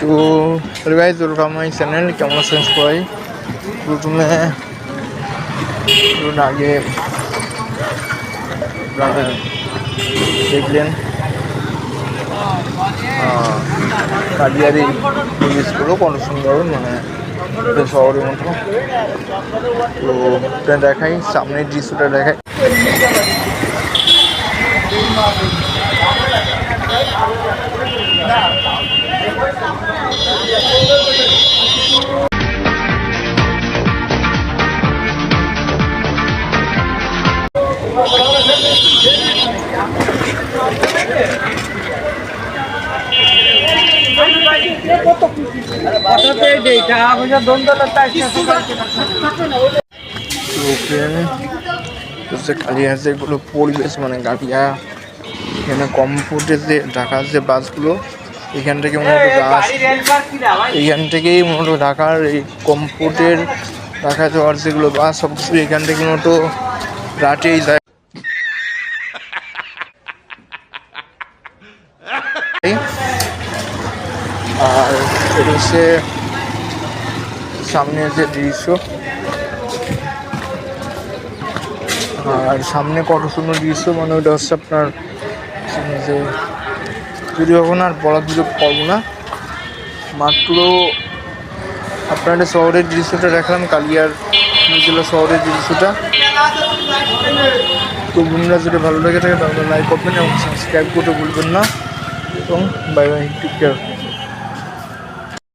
তো guys welcome my channel. কেমন আছেন সবাই? প্রথমে আগে দেখলেন কালিয়ারি পরিবেশগুলো কত সুন্দর, মানে শহরের মতো। তো ওটা দেখাই, সামনের দৃশ্যটা দেখাই। কালিয়ার যেগুলো পরিবেশ, মানে গাড়িয়া এখানে কম্পিউটার যে ঢাকার যে বাসগুলো, এখান থেকে মূলত এখান থেকেই মূলত ঢাকার এই কম্পিউটার ঢাকা যাওয়ার যেগুলো বাস সব কিছু এখান থেকে মূলত রাতেই যায়। আর এটা হচ্ছে সামনের যে দৃশ্য, আর সামনে কত সুন্দর দৃশ্য, মানে ওটা হচ্ছে আপনার যে, যদি এখন আর বলার সুযোগ পাবো না, মাত্র আপনার শহরের দৃশ্যটা দেখালাম, কালিয়ার জেলা শহরের দৃশ্যটা। তো বন্ধুরা, যদি ভালো লেগে থাকে তাহলে লাইক করবেন এবং সাবস্ক্রাইব করতে ভুলবেন না, এবং বাই বাই, টেক কেয়ার।